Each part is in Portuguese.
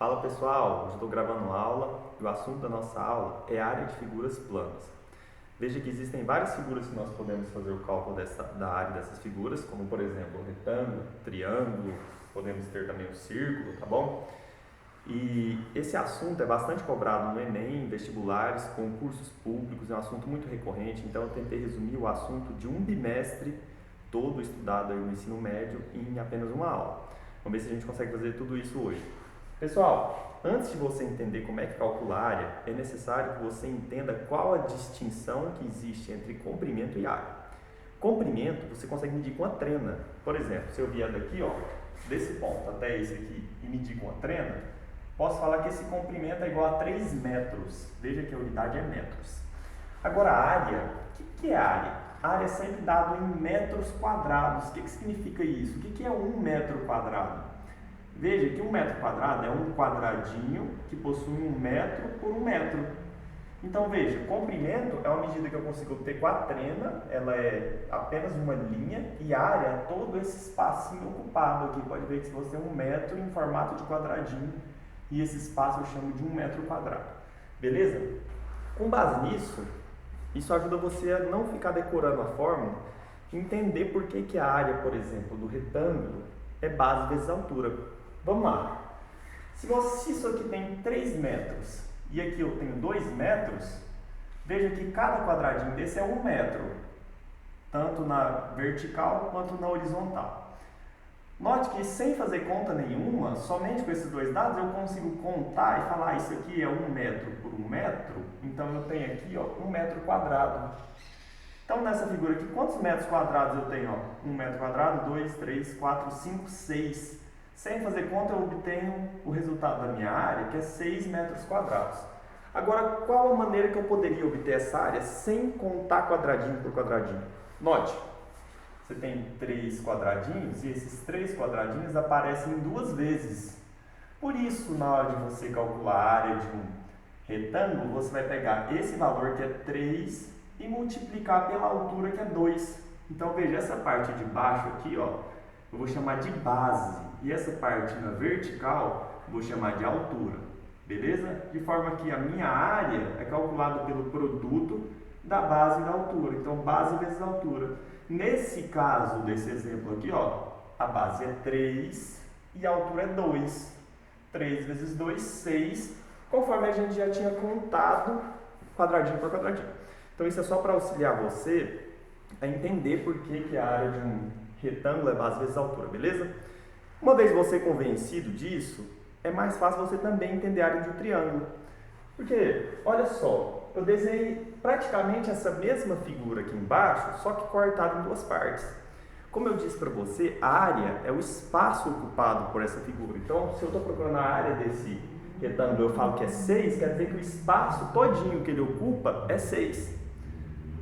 Fala pessoal, hoje estou gravando aula e o assunto da nossa aula é área de figuras planas. Veja que existem várias figuras que nós podemos fazer o cálculo da área dessas figuras, como por exemplo o retângulo, triângulo, podemos ter também o círculo, tá bom? E esse assunto é bastante cobrado no Enem, vestibulares, concursos públicos, é um assunto muito recorrente, então eu tentei resumir o assunto de um bimestre todo estudado aí no ensino médio em apenas uma aula. Vamos ver se a gente consegue fazer tudo isso hoje. Pessoal, antes de você entender como é que calcula a área, é necessário que você entenda qual a distinção que existe entre comprimento e área. Comprimento você consegue medir com a trena. Por exemplo, se eu vier daqui, ó, desse ponto até esse aqui e medir com a trena, posso falar que esse comprimento é igual a 3 metros. Veja que a unidade é metros. Agora, a área, o que é área? A área é sempre dado em metros quadrados. O que significa isso? O que é 1 metro quadrado? Veja que 1 metro quadrado é um quadradinho que possui 1 metro por 1 metro. Então veja, comprimento é uma medida que eu consigo obter com a trena, ela é apenas uma linha, e área é todo esse espacinho ocupado aqui. Pode ver que se você tem 1 metro em formato de quadradinho, e esse espaço eu chamo de 1 metro quadrado. Beleza? Com base nisso, isso ajuda você a não ficar decorando a fórmula, entender por que a área, por exemplo, do retângulo é base vezes altura. Vamos lá. Se isso aqui tem 3 metros e aqui eu tenho 2 metros, veja que cada quadradinho desse é 1 metro, tanto na vertical quanto na horizontal. Note que sem fazer conta nenhuma, somente com esses dois dados, eu consigo contar e falar, isso aqui é 1 metro por 1 metro, então eu tenho aqui, ó, 1 metro quadrado. Então, nessa figura aqui, quantos metros quadrados eu tenho? Ó? 1 metro quadrado, 2, 3, 4, 5, 6. Sem fazer conta, eu obtenho o resultado da minha área, que é 6 metros quadrados. Agora, qual a maneira que eu poderia obter essa área sem contar quadradinho por quadradinho? Note, você tem 3 quadradinhos e esses 3 quadradinhos aparecem 2 vezes. Por isso, na hora de você calcular a área de um retângulo, você vai pegar esse valor que é 3 e multiplicar pela altura que é 2. Então, veja, essa parte de baixo aqui, ó, eu vou chamar de base. E essa parte na vertical, eu vou chamar de altura. Beleza? De forma que a minha área é calculada pelo produto da base e da altura. Então, base vezes altura. Nesse caso desse exemplo aqui, ó, a base é 3 e a altura é 2. 3 vezes 2, 6, conforme a gente já tinha contado quadradinho por quadradinho. Então, isso é só para auxiliar você a entender por que a área de um retângulo é base vezes altura, beleza? Uma vez você convencido disso, é mais fácil você também entender a área de um triângulo. Porque, olha só, eu desenhei praticamente essa mesma figura aqui embaixo, só que cortada em 2 partes. Como eu disse para você, a área é o espaço ocupado por essa figura. Então, se eu estou procurando a área desse retângulo, eu falo que é 6, quer dizer que o espaço todinho que ele ocupa é 6.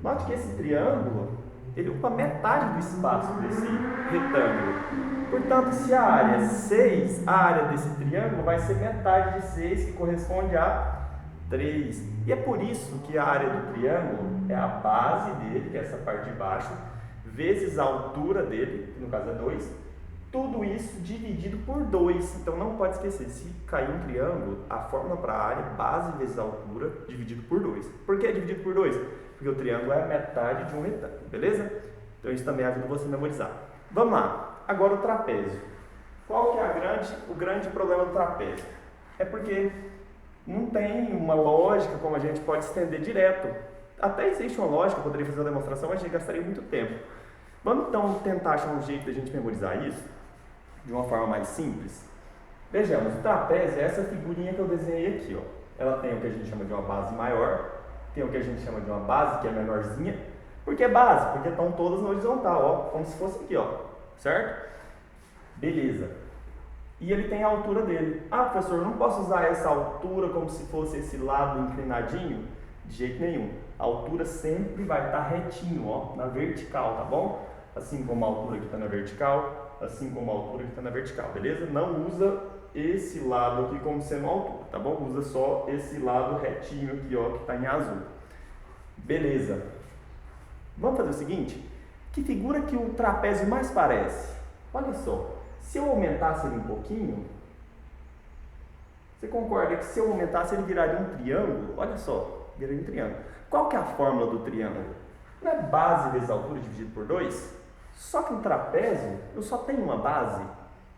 Note que esse triângulo, ele ocupa metade do espaço desse retângulo. Portanto, se a área é 6, a área desse triângulo vai ser metade de 6, que corresponde a 3. E é por isso que a área do triângulo é a base dele, que é essa parte de baixo, vezes a altura dele, que no caso é 2, tudo isso dividido por 2. Então não pode esquecer, se cair um triângulo, a fórmula para a área é base vezes a altura dividido por 2. Por que dividido por 2? Porque o triângulo é a metade de um retângulo, beleza? Então isso também ajuda você a memorizar. Vamos lá. Agora o trapézio. Qual que é o grande problema do trapézio? É porque não tem uma lógica como a gente pode estender direto. Até existe uma lógica, eu poderia fazer uma demonstração, mas a gente gastaria muito tempo. Vamos então tentar achar um jeito de a gente memorizar isso de uma forma mais simples. Vejamos, o trapézio é essa figurinha que eu desenhei aqui, ó. Ela tem o que a gente chama de uma base maior, tem o que a gente chama de uma base que é menorzinha. Por que base? Porque estão todas na horizontal, ó, como se fosse aqui, ó. Certo? Beleza. E ele tem a altura dele. Ah, professor, eu não posso usar essa altura como se fosse esse lado inclinadinho? De jeito nenhum. A altura sempre vai estar retinho, ó, na vertical, tá bom? Assim como a altura que está na vertical, assim como a altura que está na vertical, beleza? Não usa esse lado aqui como sendo a altura, tá bom? Usa só esse lado retinho aqui, ó, que está em azul. Beleza. Vamos fazer o seguinte? Que figura que o trapézio mais parece? Olha só, se eu aumentasse ele um pouquinho, Você concorda que se eu aumentasse ele viraria um triângulo? Olha só, viraria um triângulo. Qual que é a fórmula do triângulo? Não é base vezes altura dividido por 2? Só que no trapézio eu só tenho uma base?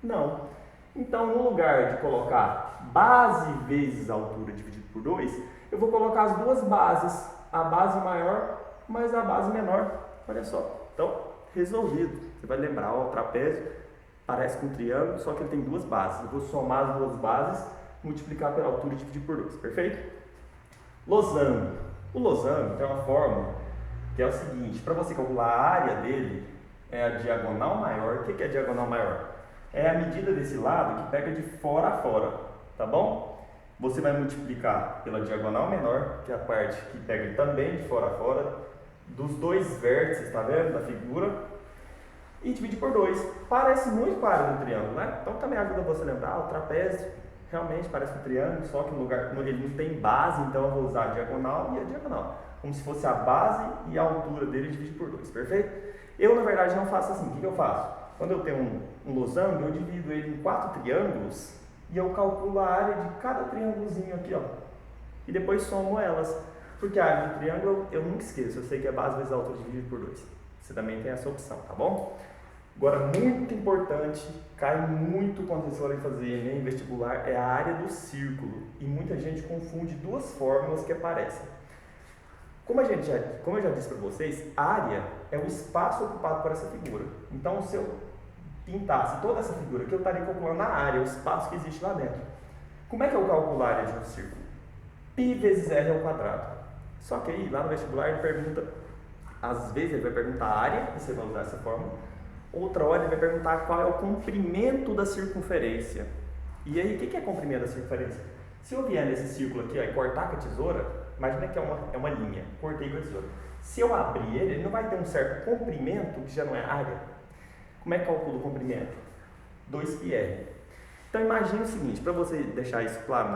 Não. Então, no lugar de colocar base vezes altura dividido por 2, eu vou colocar as duas bases, a base maior mais a base menor. Olha só. Então, resolvido. Você vai lembrar, ó, o trapézio parece com um triângulo, só que ele tem duas bases. Eu vou somar as duas bases, multiplicar pela altura e dividir por 2. Perfeito? Losango. O losango tem uma fórmula que é o seguinte: para você calcular a área dele, é a diagonal maior. O que é a diagonal maior? É a medida desse lado que pega de fora a fora, tá bom? Você vai multiplicar pela diagonal menor, que é a parte que pega também de fora a fora, dos dois vértices, tá vendo, da figura, e dividir por 2. Parece muito com a área do triângulo, né? Então também ajuda você a lembrar, o trapézio realmente parece um triângulo, só que no lugar, ele não tem base, então eu vou usar a diagonal e a diagonal, como se fosse a base e a altura dele dividir por 2, perfeito? Eu, na verdade, não faço assim. O que eu faço? Quando eu tenho um losango, eu divido ele em 4 triângulos e eu calculo a área de cada triângulozinho aqui, ó. E depois somo elas. Porque a área do triângulo eu nunca esqueço. Eu sei que é base vezes a altura dividido por 2. Você também tem essa opção, tá bom? Agora, muito importante, cai muito quando vocês forem fazer Enem vestibular, é a área do círculo. E muita gente confunde duas fórmulas que aparecem. Como eu já disse para vocês, área é o espaço ocupado por essa figura. Então, se eu pintasse toda essa figura aqui, eu estaria calculando a área, o espaço que existe lá dentro. Como é que eu calculo a área de um círculo? Π vezes R ao quadrado. Só que aí, lá no vestibular, ele pergunta, às vezes ele vai perguntar a área, e você vai usar essa fórmula. Outra hora ele vai perguntar qual é o comprimento da circunferência. E aí, o que é comprimento da circunferência? Se eu vier nesse círculo aqui, ó, e cortar com a tesoura, imagina que é uma linha, cortei com a tesoura. Se eu abrir ele não vai ter um certo comprimento, que já não é área. Como é que calcula o comprimento? 2πr. Então imagine o seguinte, para você deixar isso claro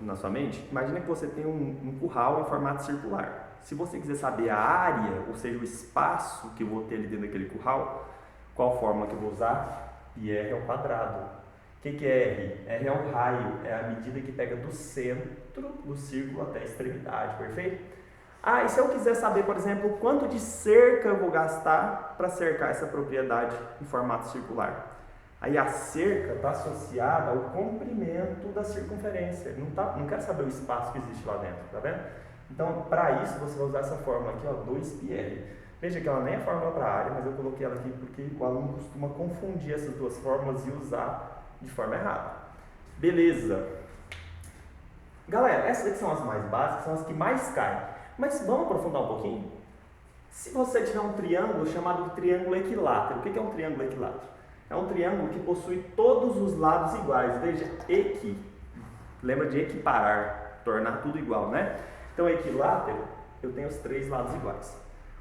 na sua mente, imagine que você tem um curral em formato circular. Se você quiser saber a área, ou seja, o espaço que eu vou ter ali dentro daquele curral, qual fórmula que eu vou usar? πr ao quadrado. O que é R? R é o raio, é a medida que pega do centro do círculo até a extremidade, perfeito? Ah, e se eu quiser saber, por exemplo, quanto de cerca eu vou gastar para cercar essa propriedade em formato circular? Aí a cerca está associada ao comprimento da circunferência. Não quero saber o espaço que existe lá dentro, tá vendo? Então, para isso, você vai usar essa fórmula aqui, ó, 2πr. Veja que ela nem é fórmula para a área, mas eu coloquei ela aqui porque o aluno costuma confundir essas duas fórmulas e usar de forma errada. Beleza. Galera, essas aqui são as mais básicas, são as que mais caem. Mas vamos aprofundar um pouquinho? Se você tiver um triângulo chamado triângulo equilátero, o que é um triângulo equilátero? É um triângulo que possui todos os lados iguais. Veja, equi. Lembra de equiparar, tornar tudo igual, né? Então, equilátero, eu tenho os 3 lados iguais.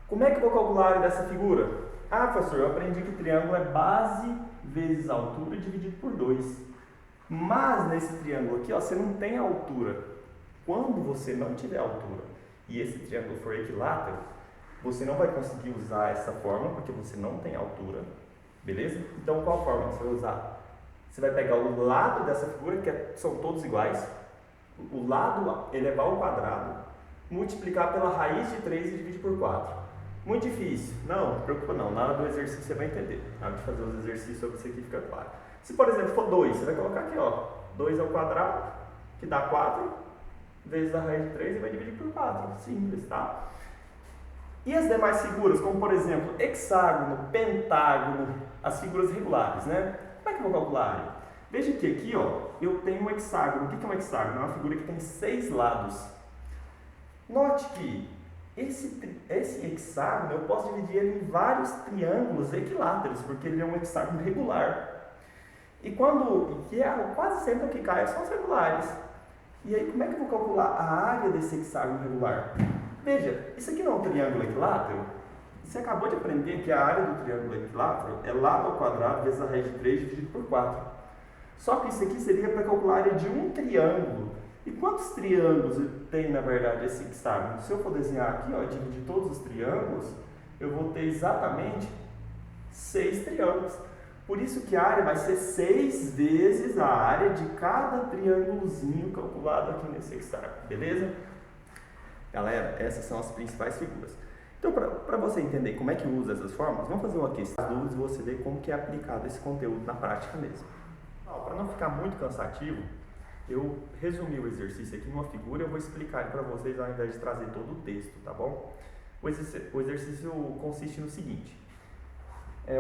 Como é que eu vou calcular a área dessa figura? Ah, professor, eu aprendi que triângulo é base vezes altura dividido por 2. Mas nesse triângulo aqui, ó, você não tem altura. Quando você não tiver altura e esse triângulo for equilátero, você não vai conseguir usar essa fórmula porque você não tem altura. Beleza? Então, qual fórmula você vai usar? Você vai pegar o lado dessa figura, que são todos iguais, o lado elevar ao quadrado, multiplicar pela raiz de 3 e dividir por 4. Muito difícil. Não preocupa não. Na hora do exercício você vai entender. Na hora de fazer os exercícios sobre isso aqui fica claro. Se, por exemplo, for 2, você vai colocar aqui, ó, 2 ao quadrado, que dá 4, vezes a raiz de 3 e vai dividir por 4. Simples, tá? E as demais figuras, como por exemplo, hexágono, pentágono, as figuras regulares, né? Como é que eu vou calcular a área? Veja que aqui, ó, eu tenho um hexágono. O que é um hexágono? É uma figura que tem 6 lados. Note que esse hexágono eu posso dividir ele em vários triângulos equiláteros, porque ele é um hexágono regular. E quase sempre o que cai são os regulares. E aí, como é que eu vou calcular a área desse hexágono regular? Veja, isso aqui não é um triângulo equilátero? Você acabou de aprender que a área do triângulo equilátero é lado ao quadrado vezes a raiz de 3 dividido por 4. Só que isso aqui seria para calcular a área de um triângulo. E quantos triângulos tem, na verdade, esse hexágono? Se eu for desenhar aqui, ó, dividir todos os triângulos, eu vou ter exatamente 6 triângulos. Por isso que a área vai ser 6 vezes a área de cada triângulozinho calculado aqui nesse hexágono, beleza? Galera, essas são as principais figuras. Então, para você entender como é que usa essas fórmulas, vamos fazer uma questão de dúvidas e você ver como que é aplicado esse conteúdo na prática mesmo. Para não ficar muito cansativo, eu resumi o exercício aqui numa figura e eu vou explicar para vocês ao invés de trazer todo o texto, tá bom? O exercício consiste no seguinte.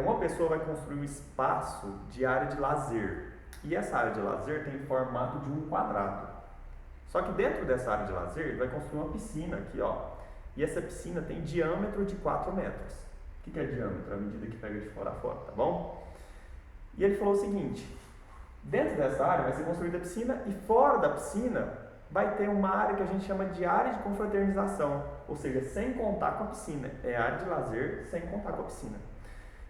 Uma pessoa vai construir um espaço de área de lazer. E essa área de lazer tem formato de um quadrado. Só que dentro dessa área de lazer, ele vai construir uma piscina aqui, ó. E essa piscina tem diâmetro de 4 metros. O que é diâmetro? A medida que pega de fora a fora, tá bom? E ele falou o seguinte: dentro dessa área vai ser construída a piscina e fora da piscina vai ter uma área que a gente chama de área de confraternização. Ou seja, sem contar com a piscina. É área de lazer sem contar com a piscina.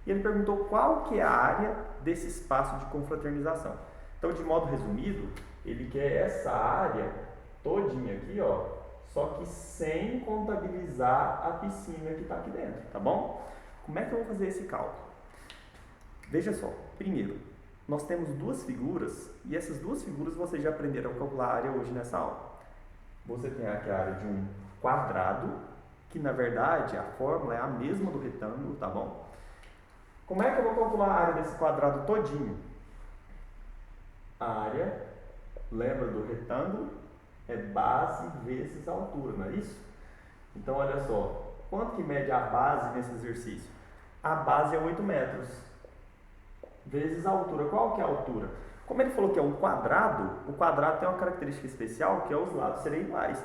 E ele perguntou qual que é a área desse espaço de confraternização. Então, de modo resumido, ele quer essa área todinha aqui, ó, só que sem contabilizar a piscina que está aqui dentro, tá bom? Como é que eu vou fazer esse cálculo? Veja só, primeiro, nós temos duas figuras e essas duas figuras vocês já aprenderam a calcular a área hoje nessa aula. Você tem aqui a área de um quadrado, que na verdade a fórmula é a mesma do retângulo, tá bom? Como é que eu vou calcular a área desse quadrado todinho? A área, lembra do retângulo? É base vezes a altura, não é isso? Então, olha só, quanto que mede a base nesse exercício? A base é 8 metros, vezes a altura. Qual que é a altura? Como ele falou que é um quadrado, o quadrado tem uma característica especial, que é os lados serem iguais.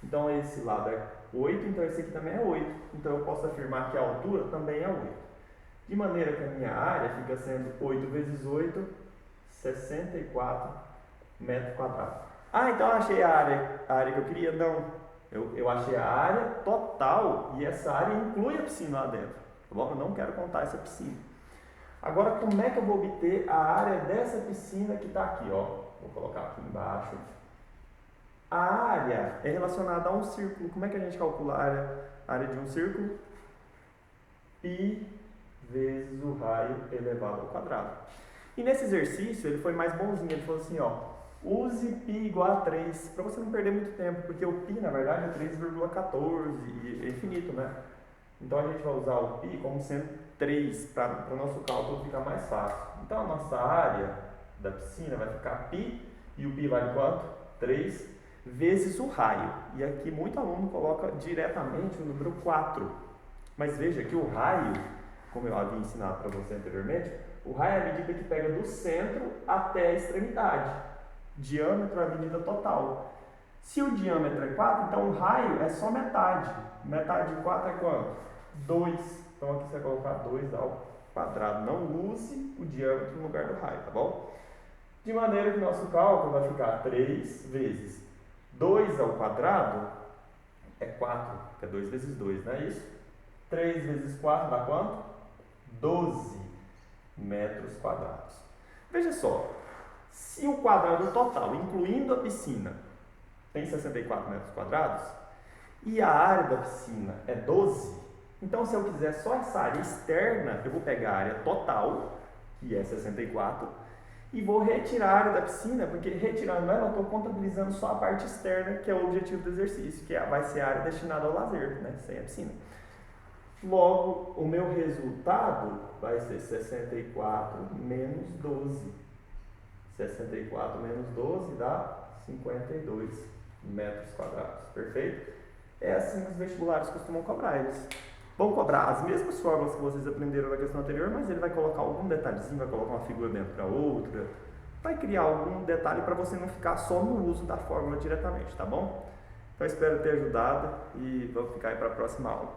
Então, esse lado é 8, então esse aqui também é 8. Então, eu posso afirmar que a altura também é 8. De maneira que a minha área fica sendo 8 vezes 8, 64 metros quadrados. Ah, então eu achei a área que eu queria? Não. Eu achei a área total e essa área inclui a piscina lá dentro. Tá bom? Eu não quero contar essa piscina. Agora, como é que eu vou obter a área dessa piscina que está aqui? Ó? Vou colocar aqui embaixo. A área é relacionada a um círculo. Como é que a gente calcula a área de um círculo? Π vezes o raio elevado ao quadrado. E nesse exercício ele foi mais bonzinho, ele falou assim, ó, use π igual a 3, para você não perder muito tempo, porque o π na verdade é 3,14 e é infinito, né? Então a gente vai usar o π como sendo 3, para o nosso cálculo ficar mais fácil. Então a nossa área da piscina vai ficar π, e o π vale quanto? 3 vezes o raio. E aqui muito aluno coloca diretamente o número 4. Mas veja que o raio, como eu havia ensinado para você anteriormente, o raio é a medida que pega do centro até a extremidade. Diâmetro é a medida total. Se o diâmetro é 4, então o raio é só metade. Metade de 4 é quanto? 2. Então aqui você vai colocar 2 ao quadrado. Não use o diâmetro no lugar do raio, tá bom? De maneira que o nosso cálculo vai ficar 3 vezes 2 ao quadrado é 4, que é 2 vezes 2, não é isso? 3 vezes 4 dá quanto? 12 metros quadrados. Veja só, se o quadrado total, incluindo a piscina, tem 64 metros quadrados, e a área da piscina é 12, então se eu quiser só essa área externa, eu vou pegar a área total, que é 64, e vou retirar a área da piscina, porque retirando ela, eu estou contabilizando só a parte externa, que é o objetivo do exercício, que vai ser a área destinada ao lazer, né, sem a piscina. Logo, o meu resultado vai ser 64 menos 12. 64 menos 12 dá 52 metros quadrados. Perfeito? É assim que os vestibulares costumam cobrar. Eles vão cobrar as mesmas fórmulas que vocês aprenderam na questão anterior, mas ele vai colocar algum detalhezinho, vai colocar uma figura dentro da outra, vai criar algum detalhe para você não ficar só no uso da fórmula diretamente, tá bom? Então, espero ter ajudado e vamos ficar aí para a próxima aula.